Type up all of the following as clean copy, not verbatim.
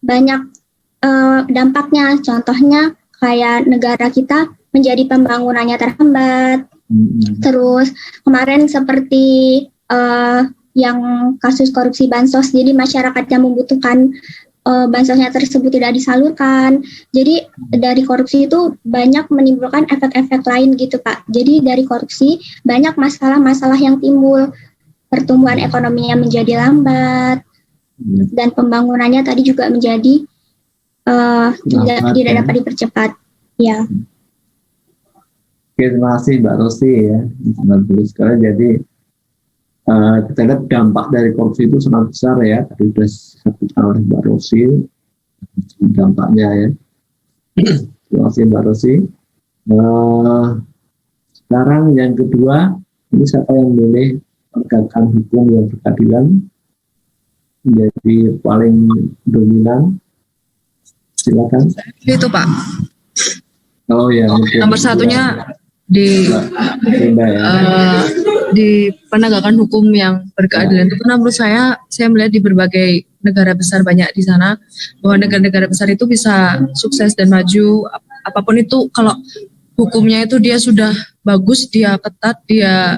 banyak dampaknya. Contohnya kayak negara kita menjadi pembangunannya terhambat. Terus kemarin seperti yang kasus korupsi bansos, jadi masyarakat yang membutuhkan bansosnya tersebut tidak disalurkan. Jadi dari korupsi itu banyak menimbulkan efek-efek lain gitu Pak. Jadi dari korupsi banyak masalah-masalah yang timbul. Pertumbuhan ekonominya menjadi lambat dan pembangunannya tadi juga menjadi tidak dapat dipercepat. Ya. Oke, terima kasih Mbak Rosti ya. Bagus sekali. Jadi kita lihat dampak dari korupsi itu sangat besar ya. Tadi sudah disebutkan oleh Mbak Rosi dampaknya ya. Terima kasih Mbak Rosi. Sekarang yang kedua, ini siapa yang milih penegakan hukum yang berkeadilan menjadi paling dominan? Silakan. Itu Pak. Kalau yang nomor satunya di penegakan hukum yang berkeadilan itu menurut saya melihat di berbagai negara besar banyak di sana bahwa negara-negara besar itu bisa sukses dan maju apapun itu kalau hukumnya itu dia sudah bagus, dia ketat, dia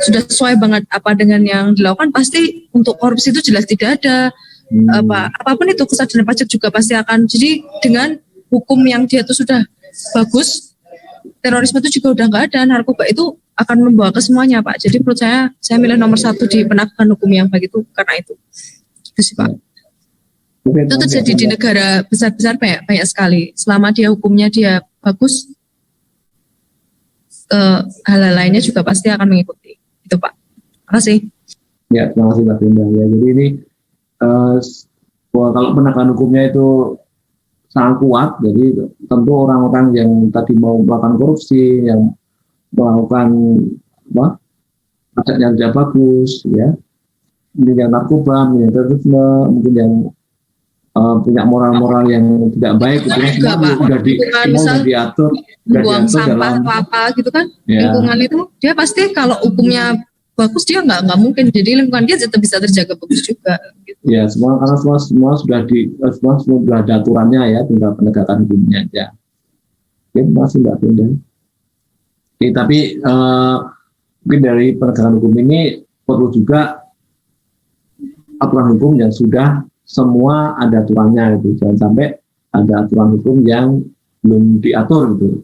sudah sesuai banget apa dengan yang dilakukan, pasti untuk korupsi itu jelas tidak ada. Apapun itu kesadaran pajak juga pasti akan. Jadi dengan hukum yang dia itu sudah bagus, terorisme itu juga udah nggak ada, narkoba itu akan membawa ke semuanya Pak. Jadi menurut saya milih nomor satu di penegakan hukum yang baik itu karena itu sih Pak. Itu terjadi di negara besar-besar banyak sekali. Selama dia hukumnya dia bagus, hal-hal lainnya juga pasti akan mengikuti. Itu Pak. Terima kasih. Ya, terima kasih Mbak Linda. Ya, jadi ini kalau penegakan hukumnya itu sangat kuat, jadi tentu orang-orang yang tadi mau melakukan korupsi, yang melakukan pajaknya tidak bagus, ya, mungkin yang narkoba, mungkin yang terorisme, mungkin yang punya moral-moral yang tidak baik, itu kan sudah diatur, buang sampah apa gitu kan, ya. Lingkungan itu dia pasti kalau hukumnya bagus dia nggak mungkin, jadi lingkungan dia tetap bisa terjaga bagus juga. Gitu. Ya karena semua sudah ada aturannya ya, tinggal penegakan hukumnya aja. Oke, masih Mbak Binda. Tapi mungkin dari penegakan hukum ini perlu juga aturan hukum yang sudah semua ada aturannya gitu, jangan sampai ada aturan hukum yang belum diatur gitu,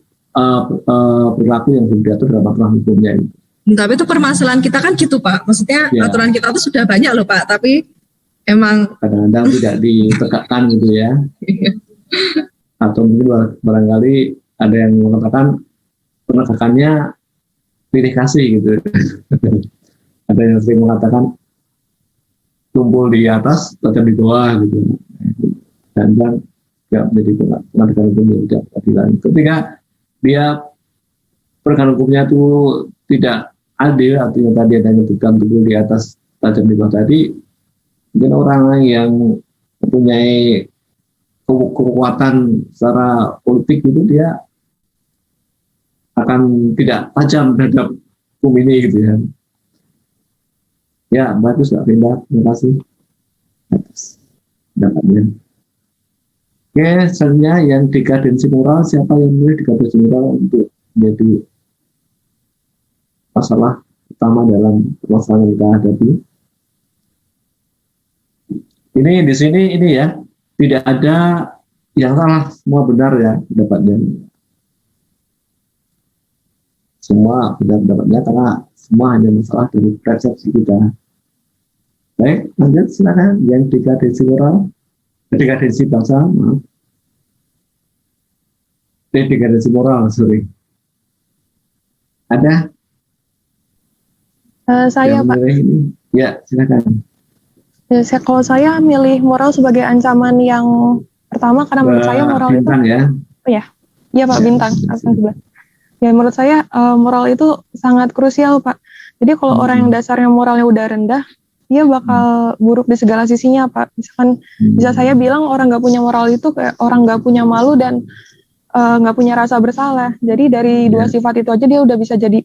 perilaku yang belum diatur dalam aturan hukumnya gitu. Tapi itu permasalahan kita kan gitu Pak, maksudnya ya. Aturan kita itu sudah banyak loh Pak, tapi emang kadang-kadang tidak ditegakkan gitu ya. Atau mungkin barangkali ada yang mengatakan penegakannya pilih kasih gitu. Ada yang sering mengatakan tumpul di atas, tajam di bawah gitu. Dan tidak menjadi penegakan hukum yang tidak keadilan. Ketika dia penegakan hukumnya itu tidak adil, artinya tadi ada menyebutkan tumpul di atas, tajam di bawah tadi, mungkin orang yang mempunyai kekuatan secara politik itu dia akan tidak tajam terhadap hukum ini gitu ya. Ya, bagus Mbak Binda, terima kasih atas pendapatnya. Oke, selanjutnya yang dekadensi moral, siapa yang memilih dekadensi moral untuk menjadi masalah utama dalam permasalahan yang kita hadapi? Ini di sini ini ya, tidak ada yang salah, semua benar ya pendapatnya. Semua benar pendapatnya karena semua hanya masalah dari persepsi kita. Baik, lanjut silakan yang dekadensi moral, dekadensi bangsa, maaf. Dekadensi moral, sorry. Ada? Saya Pak. Ini? Ya, silakan. Ya, kalau saya milih moral sebagai ancaman yang pertama karena menurut saya moral Bintang, itu. Ya? Oh ya, iya Pak, Bintang. Ya menurut saya moral itu sangat krusial Pak. Jadi kalau orang yang dasarnya moralnya udah rendah, dia bakal buruk di segala sisinya Pak. Misalkan bisa saya bilang orang nggak punya moral itu kayak orang nggak punya malu dan nggak punya rasa bersalah. Jadi dari dua sifat itu aja dia udah bisa jadi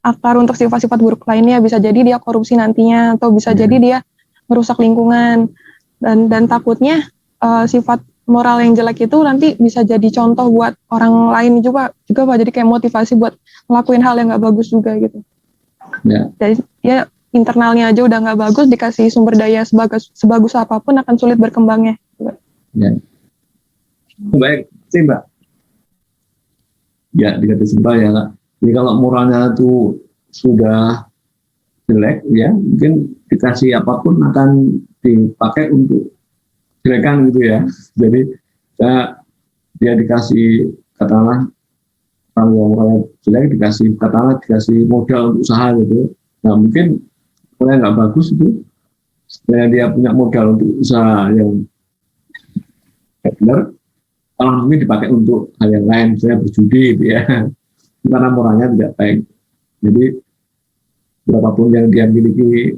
akar untuk sifat-sifat buruk lainnya. Bisa jadi dia korupsi nantinya atau bisa jadi dia merusak lingkungan dan takutnya sifat moral yang jelek itu nanti bisa jadi contoh buat orang lain juga Pak, jadi kayak motivasi buat ngelakuin hal yang nggak bagus juga gitu. Ya. Jadi ya internalnya aja udah nggak bagus, dikasih sumber daya sebagus apapun akan sulit berkembangnya. Ya. Baik, sih Mbak. Ya, dikata simpel ya Kak. Jadi kalau moralnya itu sudah jelek, ya mungkin dikasih apapun akan dipakai untuk jelekan gitu ya. Jadi dia dikasih katakanlah kalau yang moralnya jelek dikasih modal untuk usaha gitu. Nah mungkin kalau yang nggak bagus itu sebenarnya dia punya modal untuk usaha yang benar, malah mungkin dipakai untuk hal yang lain, misalnya berjudi gitu ya, karena moralnya tidak baik. Jadi berapapun yang dia miliki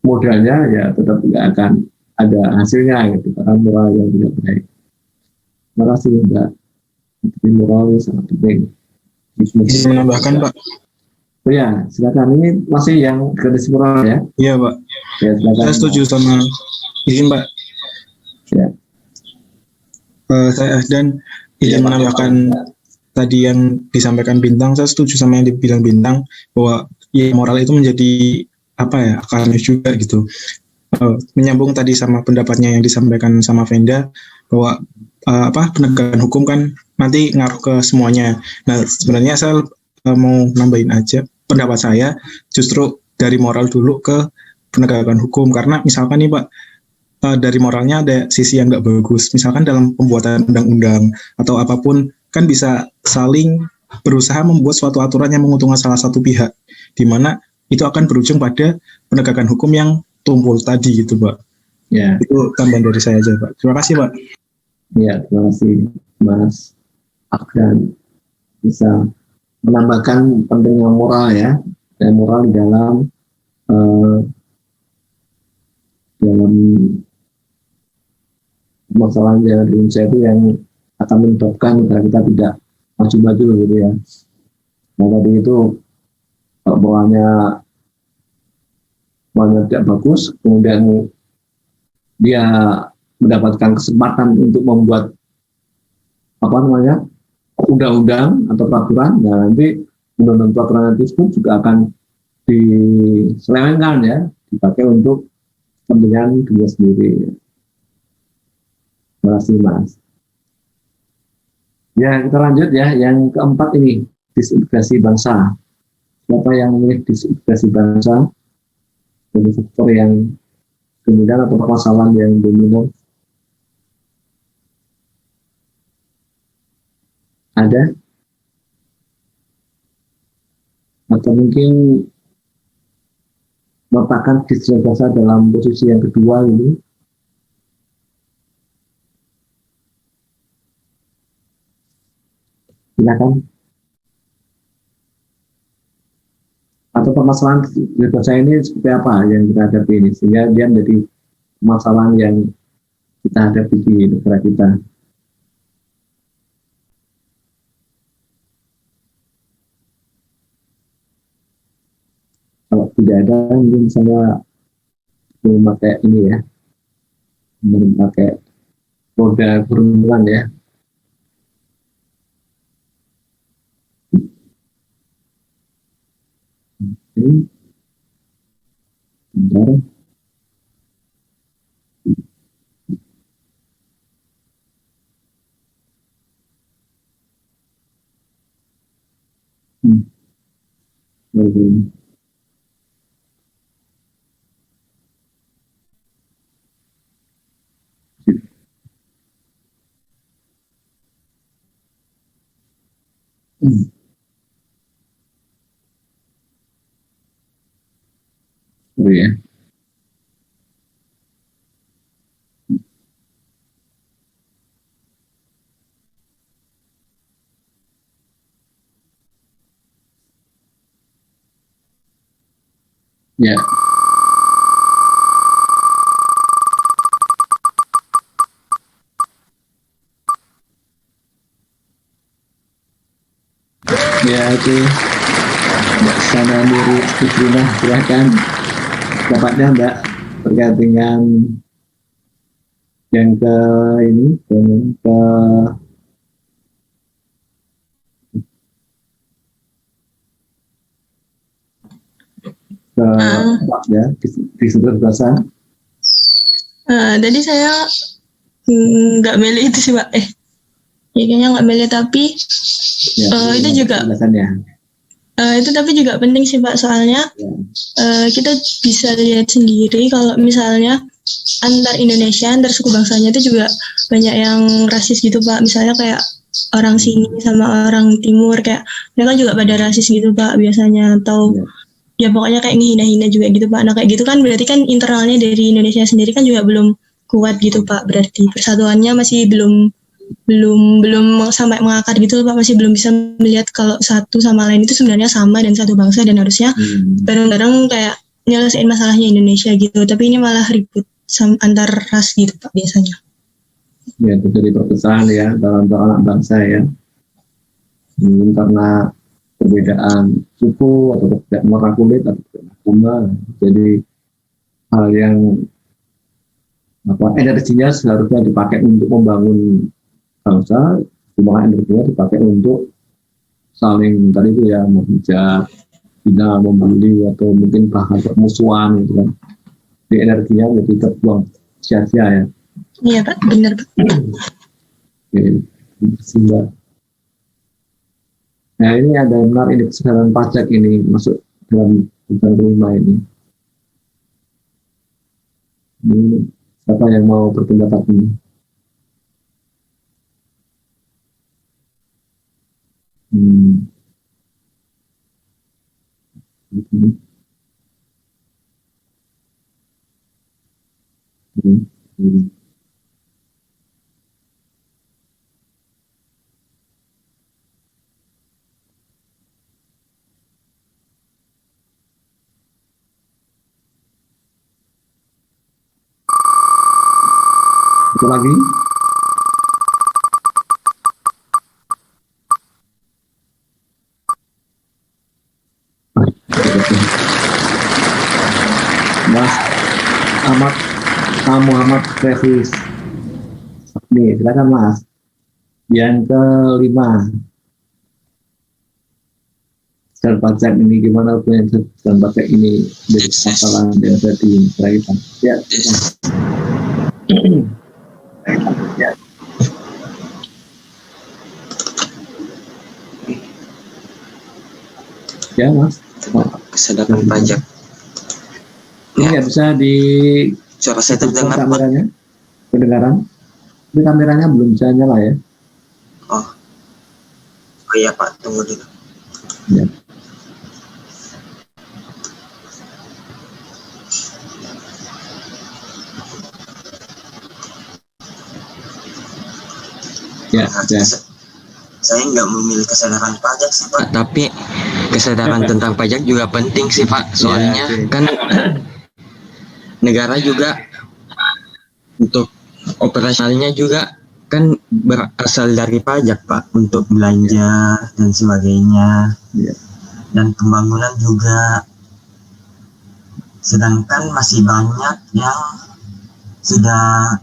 modalnya ya tetap tidak akan ada hasilnya gitu, karena moral yang tidak baik. Terima kasih Mbak. Jadi moral sangat penting. Bisa menambahkan Pak? Oh ya, silakan. Ini masih yang gadis moral ya? Iya Pak. Ya, silakan. Saya setuju sama izin Pak. Ya. Saya dan izin menambahkan tadi yang disampaikan Bintang. Saya setuju sama yang dibilang Bintang bahwa ya moral itu menjadi apa ya, akarnya juga gitu. Menyambung tadi sama pendapatnya yang disampaikan sama Venda bahwa penegakan hukum kan nanti ngaruh ke semuanya. Nah sebenarnya saya mau nambahin aja pendapat saya justru dari moral dulu ke penegakan hukum, karena misalkan nih Pak, dari moralnya ada sisi yang nggak bagus, misalkan dalam pembuatan undang-undang atau apapun kan bisa saling berusaha membuat suatu aturan yang menguntungkan salah satu pihak, di mana itu akan berujung pada penegakan hukum yang tumpul tadi gitu Pak. Ya. Itu tambahan dari saya aja Pak. Terima kasih Pak. Ya, terima kasih Mas Afgan bisa menambahkan pentingnya moral ya, dan moral di dalam masalah yang di Indonesia itu yang akan menyebabkan negara kita tidak maju-maju gitu ya. Nah tadi itu kalau moralnya tidak bagus, kemudian dia mendapatkan kesempatan untuk membuat undang-undang atau peraturan, nah nanti undang-undang peraturan tersebut juga akan diselewengkan ya, dipakai untuk kepentingan diri sendiri. Terima kasih Mas. Ya kita lanjut ya, yang keempat ini disintegrasi bangsa. Siapa yang memilih disintegrasi bangsa? Ini faktor yang kemudian atau permasalahan yang dominan ada, atau mungkin meletakkan disintegrasi dalam posisi yang kedua ini. Silakan. Atau permasalahan bahasa ini seperti apa yang kita hadapi ini, sehingga dia menjadi permasalahan yang kita hadapi di negara kita. Kalau tidak ada, mungkin saya memakai ini ya, memakai roda perundungan ya. Bentar. Oh ya. Ya. Ya itu Mbak Sana Nuri Fitrina, silahkan dapatnya Mbak terkait dengan Yang ke ini, yang ke ya, di sudut bahasa. Tadi saya nggak milih itu sih Pak. Ya kayaknya nggak milih, tapi itu juga itu tapi juga penting sih Pak, soalnya kita bisa lihat sendiri kalau misalnya antar Indonesia, antar suku bangsanya itu juga banyak yang rasis gitu Pak. Misalnya kayak orang sini sama orang timur, kayak mereka juga pada rasis gitu Pak biasanya, atau ya pokoknya kayak ngehina-hina juga gitu Pak. Nah kayak gitu kan berarti kan internalnya dari Indonesia sendiri kan juga belum kuat gitu Pak, berarti persatuannya masih belum sampai mengakar gitu Pak, masih belum bisa melihat kalau satu sama lain itu sebenarnya sama dan satu bangsa dan harusnya bareng-bareng kayak nyelesain masalahnya Indonesia gitu, tapi ini malah ribut antar ras gitu Pak biasanya. Ya, itu jadi perpecahan ya dalam anak bangsa ya. Mungkin karena perbedaan suku atau perbedaan warna kulit atau agama, jadi hal yang energinya seharusnya dipakai untuk membangun bangsa, cuma energinya dipakai untuk saling tadi itu ya, menghujat, hina, membuli, atau mungkin bahkan permusuhan gitu kan. Di energinya jadi terbuang sia-sia ya. Iya Pak, benar Pak. Sehingga nah ini ada yang menarik, ini kesadaran pajak ini masuk dalam bidang kelima ini. Ini siapa yang mau berpendapat ini? Satu lagi. Mas Muhammad Revis. Nih, silakan Mas. Yang kelima. Kesadaran pajak ini gimana punya kesadaran pajak ini dari masalah dan tadi kita. Ya. Ya Mas. Kesadaran pajak. Ini nggak bisa di suara saya terdengar kameranya, kedengaran. Ini kameranya belum bisa nyala ya. Oh iya Pak, tunggu dulu. Ya. Ya. Saya nggak memilih kesadaran pajak sih Pak, tapi kesadaran tentang pajak juga penting sih Pak, soalnya kan negara juga untuk operasionalnya juga kan berasal dari pajak Pak, untuk belanja dan sebagainya, dan pembangunan juga. Sedangkan masih banyak yang sudah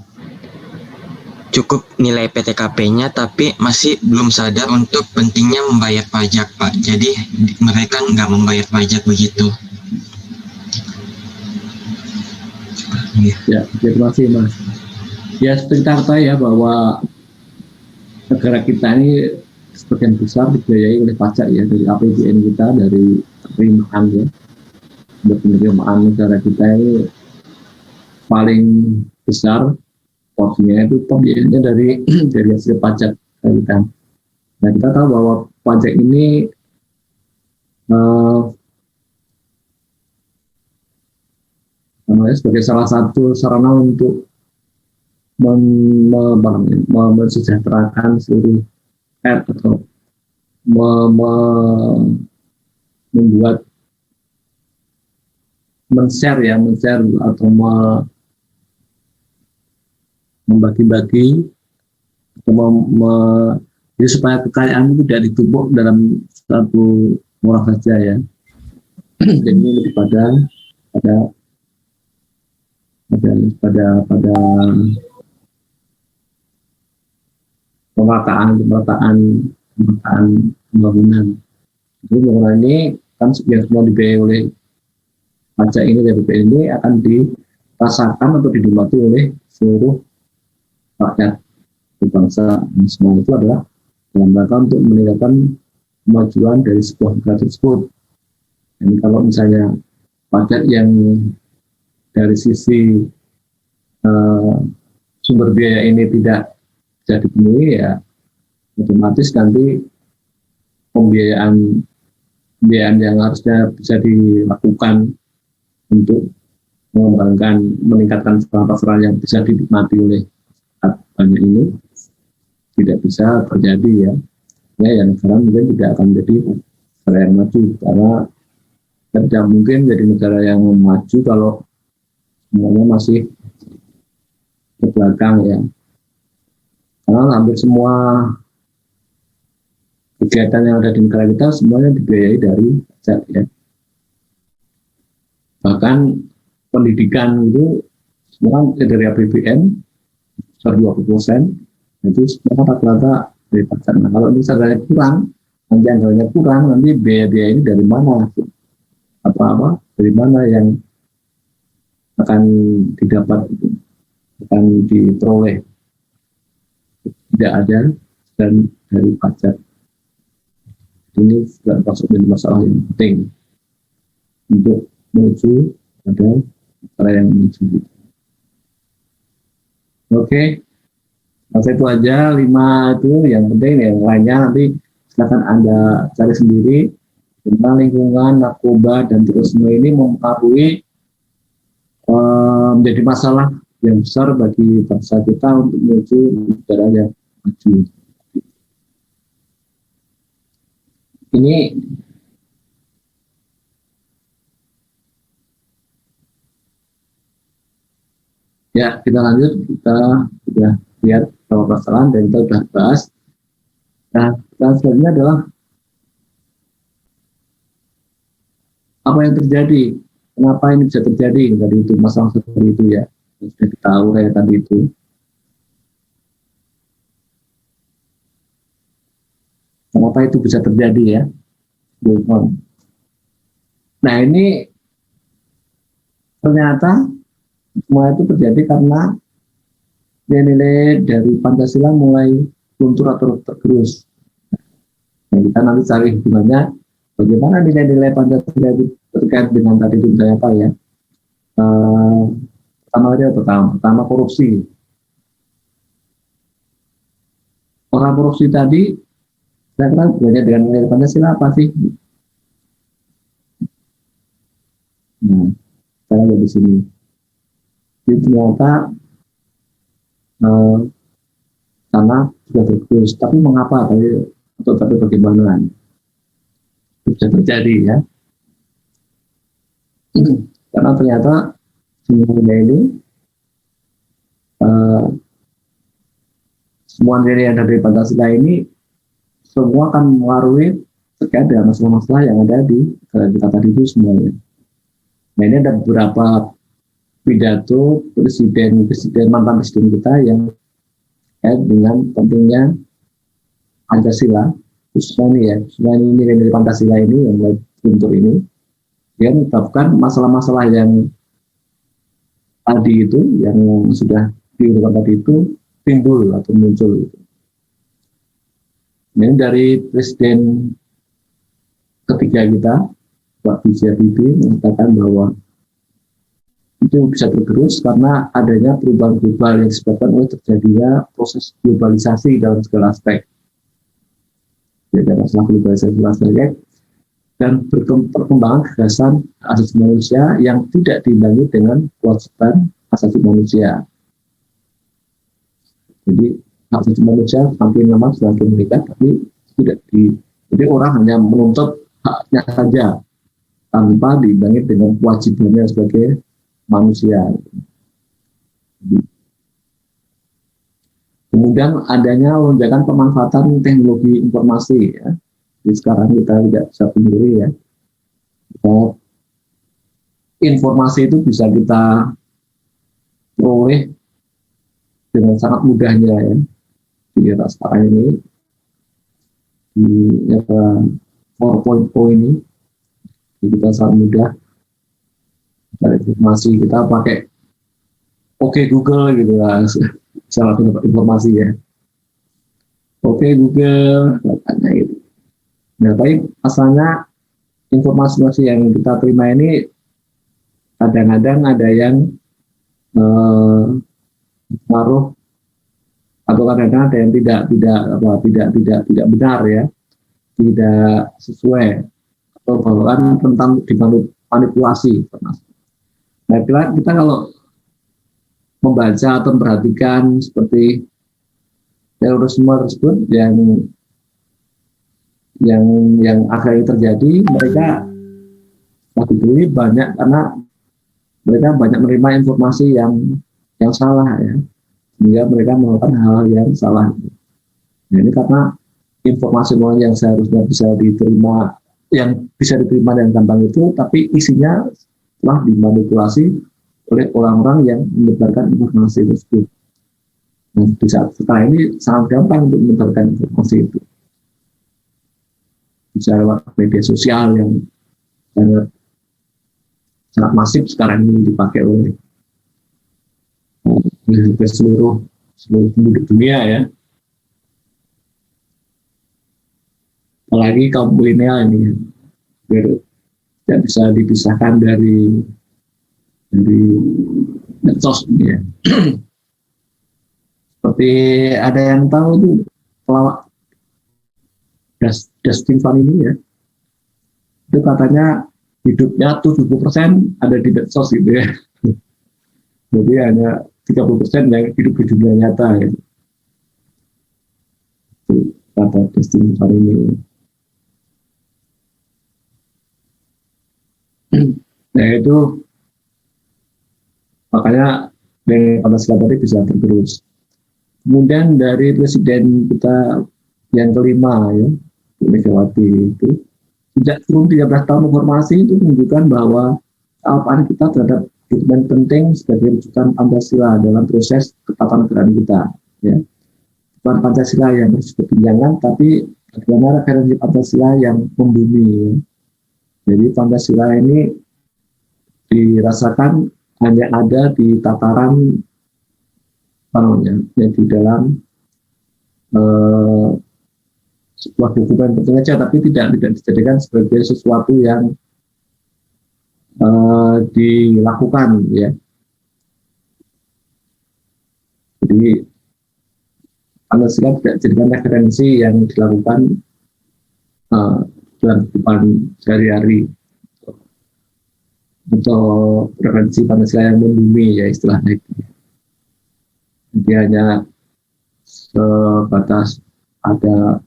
cukup nilai PTKP-nya tapi masih belum sadar untuk pentingnya membayar pajak Pak. Jadi mereka nggak membayar pajak begitu. Ya, terima kasih Mas. Ya, seperti kita ketahui ya bahwa negara kita ini sebagian besar dibiayai oleh pajak ya, dari APBN kita, dari penerimaan ya. Penerimaan negara kita ini paling besar porsinya itu pembiayaannya dari hasil pajak kita. Nah, kita tahu bahwa pajak ini sebagai salah satu sarana untuk mensejahterakan seluruh atau membuat men-share atau membagi-bagi atau jadi supaya kekayaan itu tidak ditumpuk dalam satu orang saja ya. Jadi ini lebih pada pemerataan pembangunan. Jadi pembangunan ini kan yang semua dibiayai oleh pajak ini dari BPN ini akan dirasakan atau dinikmati oleh seluruh rakyat bangsa. Semua itu adalah dalam rangka untuk meningkatkan kemajuan dari sebuah negara tersebut. Dan kalau misalnya pajak yang dari sisi sumber biaya ini tidak bisa dipenuhi, ya otomatis nanti pembiayaan yang harusnya bisa dilakukan untuk meningkatkan sarana yang bisa dinikmati oleh banyak ini tidak bisa terjadi ya. Yang sekarang mungkin tidak akan menjadi negara yang maju, karena tidak mungkin jadi negara yang maju kalau semuanya masih ke belakang ya. Karena hampir semua kegiatan yang ada di negara kita semuanya dibiayai dari pajak ya. Bahkan pendidikan itu semua dari APBN 20%, itu semua rata-rata dari pajak. Nah, kalau misalnya kurang, nanti anggarannya kurang, nanti biaya-biaya ini dari mana? Dari mana yang akan didapat, akan diperoleh? Tidak ada, dan dari pajak. Ini juga masuk menjadi masalah yang penting untuk menuju pada negara yang menuju. Oke. Masa itu aja 5 itu yang penting, yang lainnya nanti silakan Anda cari sendiri. Tentang lingkungan, narkoba, dan terorisme ini mempengaruhi menjadi masalah yang besar bagi bangsa kita untuk menuju negara yang maju. Ini ya, kita lanjut. Kita sudah lihat beberapa permasalahan dan kita sudah bahas. Nah, selanjutnya adalah apa yang terjadi, kenapa ini bisa terjadi dari itu, masalah seperti itu ya, sudah ditahu kayak tadi itu. Kenapa itu bisa terjadi ya? Nah, ini ternyata semua itu terjadi karena nilai-nilai dari Pancasila mulai luntur atau tergerus. Nah, kita nanti cari hubungannya bagaimana nilai-nilai Pancasila itu terkait dengan tadi itu misalnya apa ya? Pertama korupsi. Orang korupsi tadi, saya kira hubungannya dengan nilai Pancasila apa sih? Nah, saya lihat di sini. Jadi ternyata karena sudah tergerus, tapi mengapa tapi bagaimana bisa terjadi ya? Karena ternyata semuanya ini semua nilai yang ada di Pancasila ini semua akan mengaruhi terkait dengan masalah-masalah yang ada di kita tadi itu semuanya. Nah, ini ada beberapa pidato mantan presiden kita yang terkait dengan pentingnya Pancasila, khususnya ini ya, selain nilai-nilai Pancasila ini yang luntur ini, dia menyebabkan masalah-masalah yang tadi itu, yang sudah diurutkan tadi itu timbul atau muncul. Ini dari presiden ketiga kita, Pak B.J. Habibie, mengatakan bahwa itu bisa tergerus karena adanya perubahan global yang disebabkan oleh terjadinya proses globalisasi dalam segala aspek. Jadi ada masalah globalisasi dalam segala aspek dan perkembangan gagasan asasi manusia yang tidak diimbangi dengan kewajiban asasi manusia. Jadi hak asasi manusia semakin lama semakin meningkat, tapi tidak jadi orang hanya menuntut haknya saja tanpa diimbangi dengan kewajibannya sebagai manusia. Kemudian adanya lonjakan pemanfaatan teknologi informasi ya. Jadi sekarang kita tidak bisa pungkiri ya. Informasi itu bisa kita peroleh dengan sangat mudahnya ya. di era sekarang ini, di era 4.0 ini, kita sangat mudah dari informasi. Kita pakai Oke Google gitu lah, salah dapat informasi ya. Oke Google, katanya gitu. Nah, baik asalnya informasi yang kita terima ini kadang-kadang ada yang paruh, atau kadang-kadang ada yang tidak benar ya, tidak sesuai, atau bahkan tentang dimanipulasi. Nah, kita kalau membaca atau memperhatikan seperti terorisme tersebut yang akhirnya terjadi, mereka waktu dulu banyak karena mereka banyak menerima informasi yang salah ya, sehingga mereka melakukan hal yang salah. Nah, ini karena informasi yang seharusnya bisa diterima dengan gampang itu, tapi isinya telah dimanipulasi oleh orang-orang yang menyebarkan informasi tersebut. Nah, di saat sekarang ini sangat gampang untuk menyebarkan informasi itu. Bisa lewat media sosial yang sangat masif sekarang ini dipakai oleh seluruh penduduk dunia ya. Apalagi kaum milenial ini tidak bisa dipisahkan dari medsos ini ya. Seperti ada yang tahu tuh pelawak Dustin Vanini ya, itu katanya hidupnya 70% ada di medsos gitu ya. Jadi hanya 30% yang hidup di dunia nyata ya. Itu kata Dustin Vanini. Nah itu makanya dari Pancasila tadi bisa tergerus. Kemudian dari presiden kita yang kelima ya, Megawati, itu sejak turun 13 tahun reformasi itu menunjukkan bahwa kealpaan kita terhadap dokumen penting sebagai rujukan Pancasila dalam proses ketatanegaraan kita ya. Bukan Pancasila yang bersifat tunjangan, tapi bagaimana referensi Pancasila yang membumi ya. Jadi Pancasila ini dirasakan hanya ada di tataran ya, di dalam sebuah dokumen penting saja, tapi tidak dijadikan sebagai sesuatu yang dilakukan ya. Jadi Pancasila tidak dijadikan referensi yang dilakukan dalam kehidupan sehari-hari, atau referensi Pancasila yang membumi ya istilahnya itu. Dia hanya sebatas ada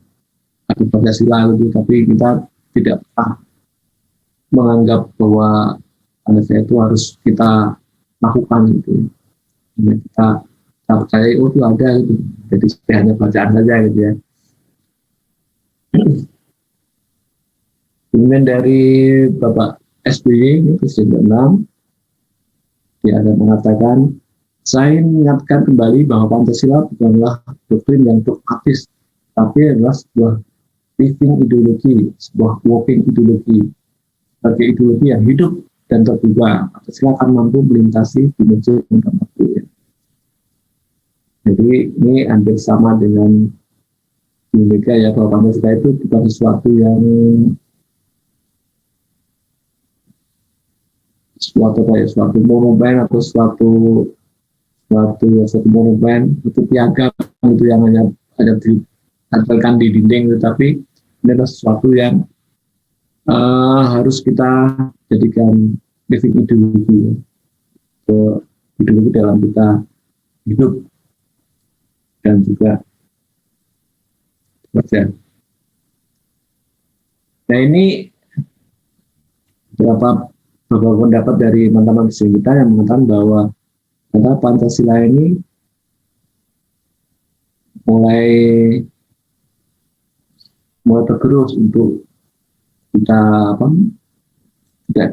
Pancasila itu, tapi kita tidak pernah menganggap bahwa Pancasila itu harus kita lakukan gitu. Kita percaya itu ada gitu. Jadi hanya bacaan saja gitu ya. Kemudian dari Bapak SBY ini Presiden ke-6, dia ada mengatakan, saya mengingatkan kembali bahwa Pancasila bukanlah doktrin yang dogmatis, tapi adalah sebuah living ideologi, sebuah walking ideologi. Sebagai ideologi yang hidup dan terbuka, Pancasila akan mampu melintasi dimensi dan waktu. Ya. Jadi ini hampir sama dengan di Mega ya, bahwa Pancasila itu bukan sesuatu yang suatu monumen atau suatu monumen, itu piagam itu yang hanya ditempelkan di dinding, tetapi ini adalah sesuatu yang harus kita jadikan living ideologi, ideologi dalam kita hidup dan juga bekerja. Nah ini beberapa pendapat dari teman-teman kita yang mengatakan bahwa Pancasila ini mulai tergerus untuk tidak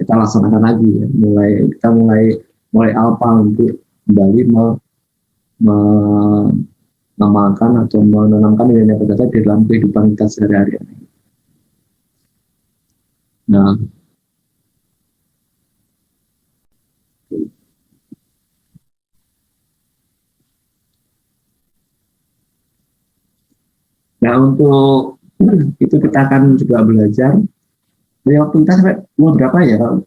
kita laksanakan lagi ya. Kita mulai alpa untuk kembali mengamalkan atau menanamkan nilai-nilai Pancasila di dalam kehidupan kita sehari-hari. Nah, untuk itu kita akan juga belajar. Dari waktu kita sampai umur berapa ya kalau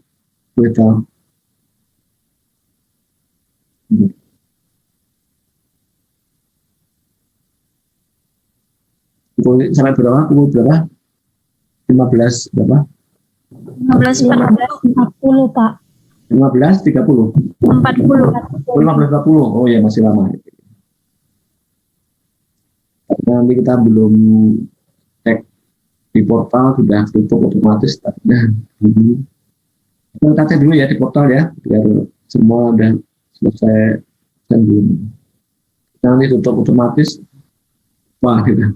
boleh tahu? Sampai berapa? Umur berapa? 15 berapa? 15, 40 Pak. 15, 30? 40. 15, 40? Oh ya, masih lama. Nanti kita belum cek di portal, sudah tutup otomatis. Kita cek dulu ya di portal ya, biar semua udah selesai. Nanti tutup otomatis. Wah, gitu.